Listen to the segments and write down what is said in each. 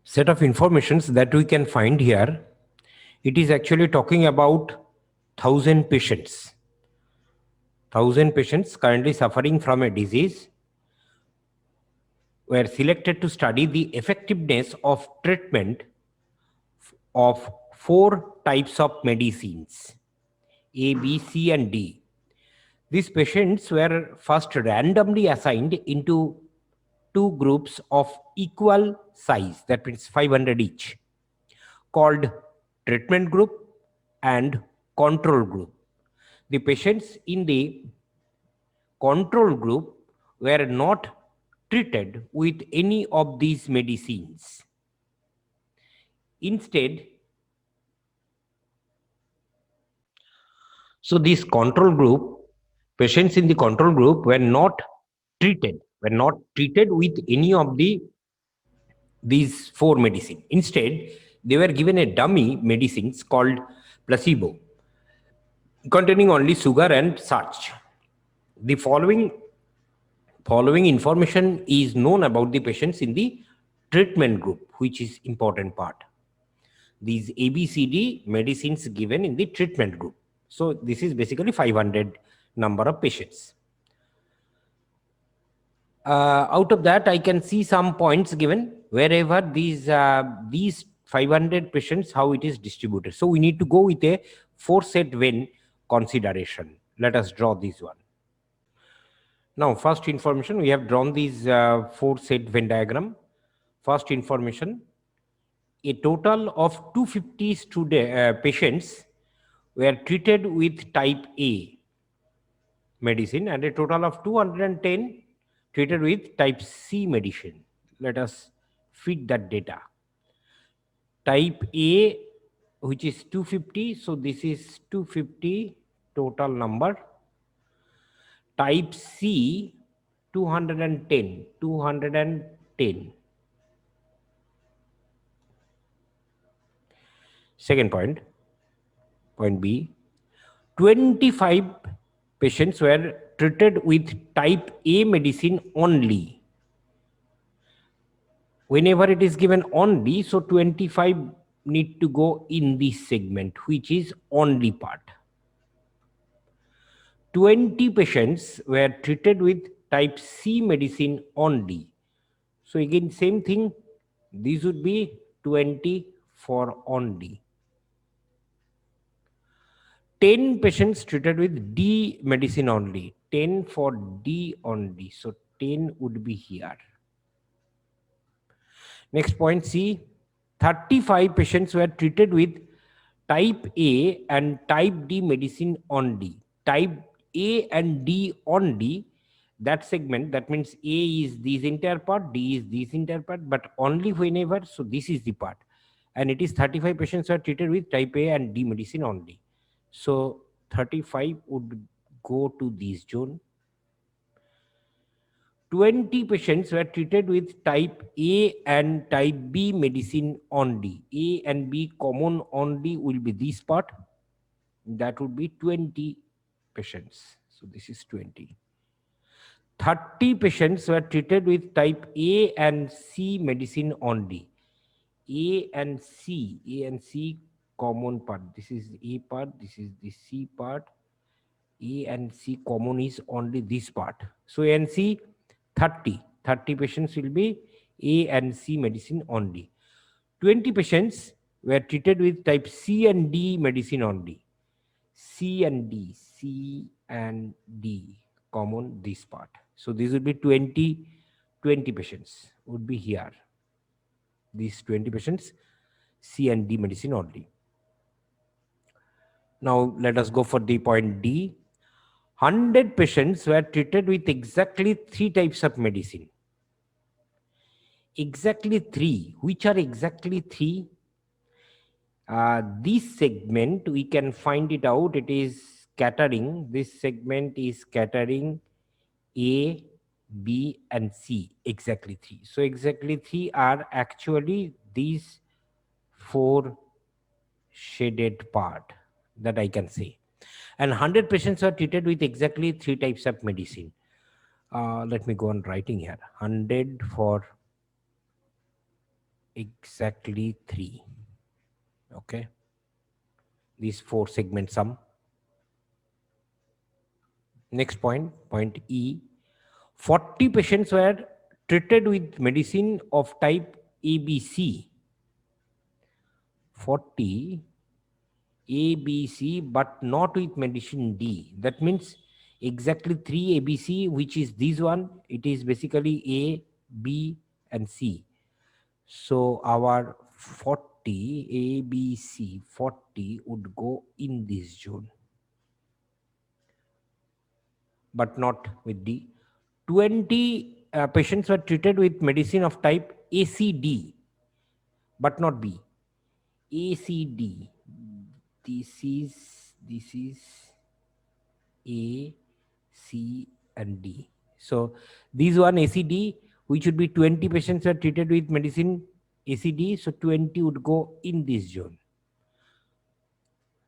set of informations that we can find here, it is actually talking about 1,000 patients. 1,000 patients currently suffering from a disease were selected to study the effectiveness of treatment of 4 types of medicines, A, B, C, and D. These patients were first randomly assigned into 2 groups of equal size, that means 500 each, called treatment group and control group. The patients in the control group were not treated with any of these medicines. Instead, so this control group, patients in the control group were not treated with any of these 4 medicine. Instead, they were given a dummy medicines called placebo, containing only sugar and starch. The following information is known about the patients in the treatment group, which is important part. These ABCD medicines given in the treatment group. So this is basically 500 number of patients. Out of that, I can see some points given wherever these 500 patients, how it is distributed. So we need to go with a 4-set Venn consideration. Let us draw this one. Now, first information, we have drawn these 4-set Venn diagram. First information, a total of 250 patients were treated with type A medicine and a total of 210 treated with type C medicine. Let us feed that data. Type A, which is 250, so this is 250 total number. Type C, 210. Second point, point B, 25 patients were treated with type A medicine only. Whenever it is given only, so 25 need to go in this segment, which is only part. 20 patients were treated with type C medicine only. So again, same thing, these would be 20 for only. 10 patients treated with D medicine only, 10 for D only. So 10 would be here. Next point, C, 35 patients were treated with type A and type D medicine only. Type A and D only, that segment, that means A is this entire part, D is this entire part, but only whenever, so this is the part. And it is 35 patients were treated with type A and D medicine only. So 35 would go to this zone. 20 patients were treated with type A and type B medicine only. A and B common only will be this part. That would be 20 patients. So this is 20. 30 patients were treated with type A and C medicine only. A and C common part. This is A part, this is the C part. A and C common is only this part. So A and C, 30 patients will be A and C medicine only. 20 patients were treated with type C and D medicine only. C and D common this part. So this would be 20 patients would be here. These 20 patients, C and D medicine only. Now let us go for the point D. 100 patients were treated with exactly 3 types of medicine. Exactly 3. Which are exactly 3? This segment, we can find it out. It is scattering. This segment is scattering A, B, and C. Exactly 3. So exactly 3 are actually these 4 shaded part that I can say. And 100 patients are treated with exactly 3 types of medicine. Let me go on writing here. 100 for exactly 3. Okay. These 4 segment sum. Next point, point E. 40 patients were treated with medicine of type ABC. 40 ABC, but not with medicine D. That means exactly 3 ABC, which is this one. It is basically A, B, and C. So our 40 ABC 40 would go in this zone, but not with D. 20 patients were treated with medicine of type ACD, but not B. ACD. This is A, C, and D. So these one ACD, which would be 20 patients are treated with medicine ACD. So 20 would go in this zone.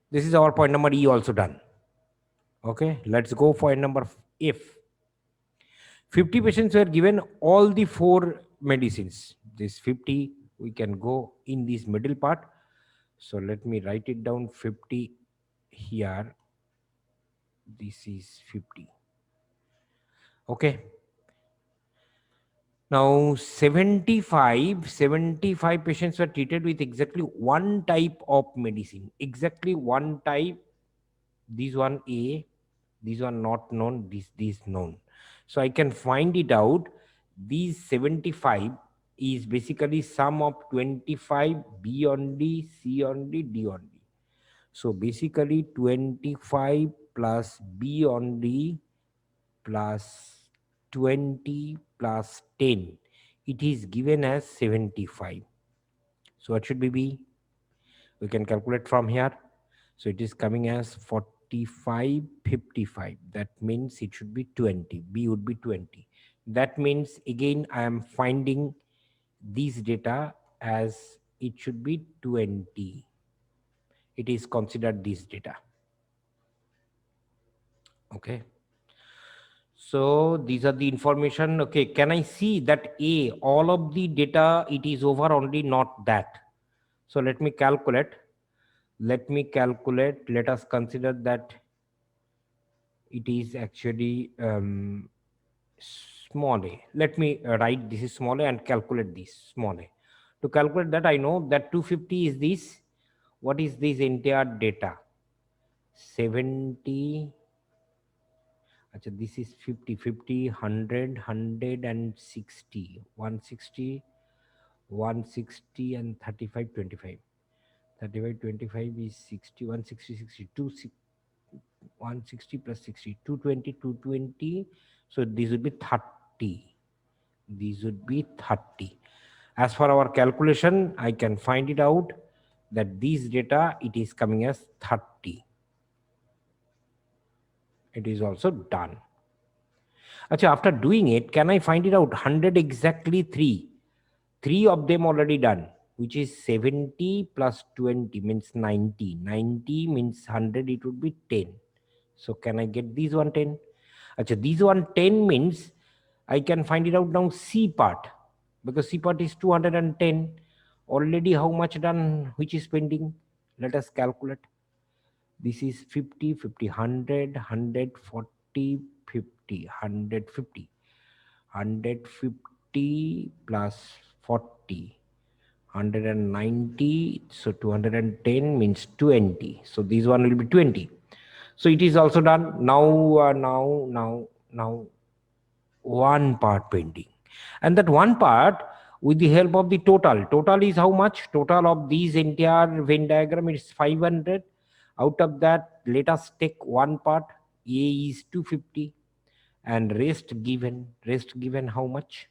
This is our point number E also done. Okay, let's go for number F. 50 patients were given all the 4 medicines. This 50, we can go in this middle part. So let me write it down 50 here. This is 50. Okay. Now 75 patients were treated with exactly one type of medicine. Exactly one type. This one A, this one not known, this known. So I can find it out. These 75 is basically sum of 25 B on D, C on D, D on D. So basically 25 plus B on D plus 20 plus 10. It is given as 75. So what should be B? We can calculate from here. So it is coming as 45, 55. That means it should be 20. B would be 20. That means again I am finding these data as it should be 20. It is considered this data. Okay. So these are the information. Okay. Can I see that A, all of the data, it is over only, not that. So let me calculate. Let us consider that it is actually small a. Let me write this is small a and calculate this small a. To calculate that, I know that 250 is this. What is this entire data? 70. Achha, this is 50, 50, 100, 160, 160, 160, and 35, 25. 35, 25 is 60, 160, 62, 160 plus 60, 220, 220. So this would be 30. These would be 30. As for our calculation, I can find it out that these data, it is coming as 30. It is also done. Achha, after doing it, can I find it out? 100 exactly 3. 3 of them already done, which is 70 plus 20 means 90. 90 means 100, it would be 10. So can I get these 110? Achha, these 110 means I can find it out now C part, because C part is 210. Already how much done, which is pending? Let us calculate. This is 50, 50, 100, 140, 50, 150. 150 plus 40. 190. So 210 means 20. So this one will be 20. So it is also done. Now one part pending, and that one part, with the help of the total is how much? Total of these entire Venn diagram is 500. Out of that, let us take one part. A is 250, and rest given how much?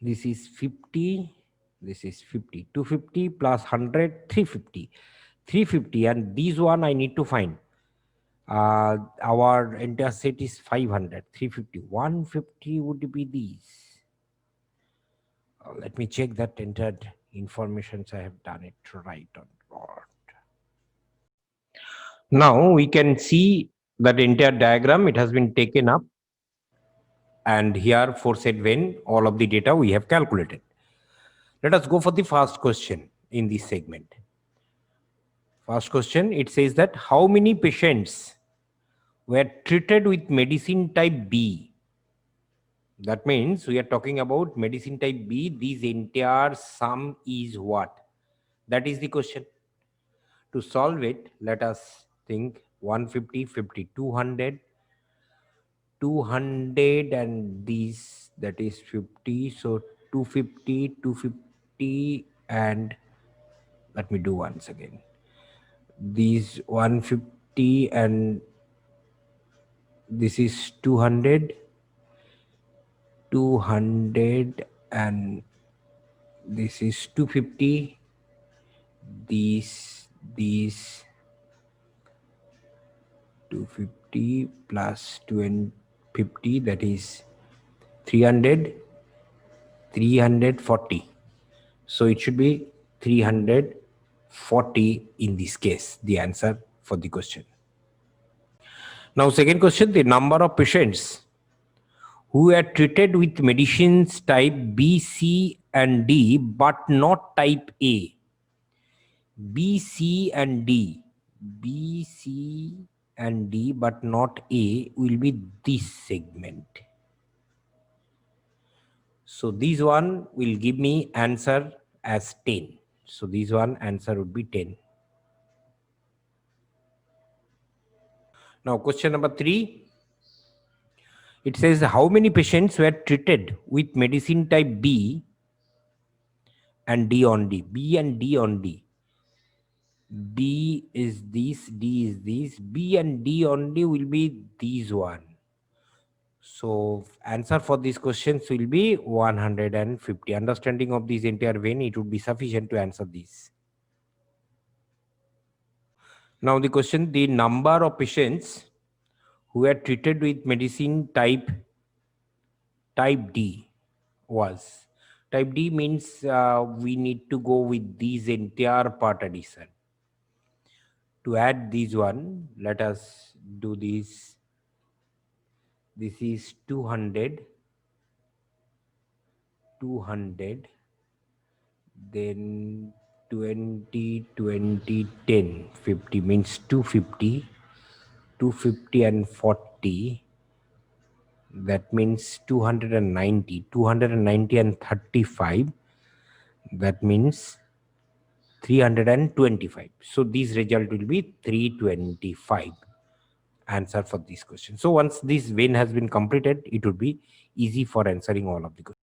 This is 50, this is 50. 250 plus 100, 350. 350, and these one I need to find. Our entire set is 500. 350, 150 would be these. Let me check that entered informations I have done it right or not. Now we can see that entire diagram, it has been taken up, and here for said when all of the data we have calculated. Let us go for the first question in this segment. First question, it says that how many patients were treated with medicine type B? That means we are talking about medicine type B. This entire sum is what? That is the question. To solve it, let us think 150, 50, 200, 200 and these, that is 50. So 250, 250 and let me do once again. These 150 and this is 200, 200 and this is 250. These 250 plus 250, that is 300, 340. So it should be 340 in this case, the answer for the question. Now, second question, the number of patients who are treated with medicines type B, C, and D, but not type A. B, C, and D. B, C, and D, but not A, will be this segment. So this one will give me answer as 10. So this one answer would be 10. Now question number 3. It says how many patients were treated with medicine type B and D only? B and D only. B is this, D is this. B and D only will be these one. So answer for these questions will be 150. Understanding of this entire vein, it would be sufficient to answer this. Now the question, the number of patients who were treated with medicine type D was. Type D means we need to go with these entire part addition. To add these one, let us do this. This is 200, 200, then 20, 20, 10, 50 means 250, 250 and 40. That means 290, 290 and 35. That means 325. So this result will be 325. Answer for this question. So once this vein has been completed, it would be easy for answering all of the questions.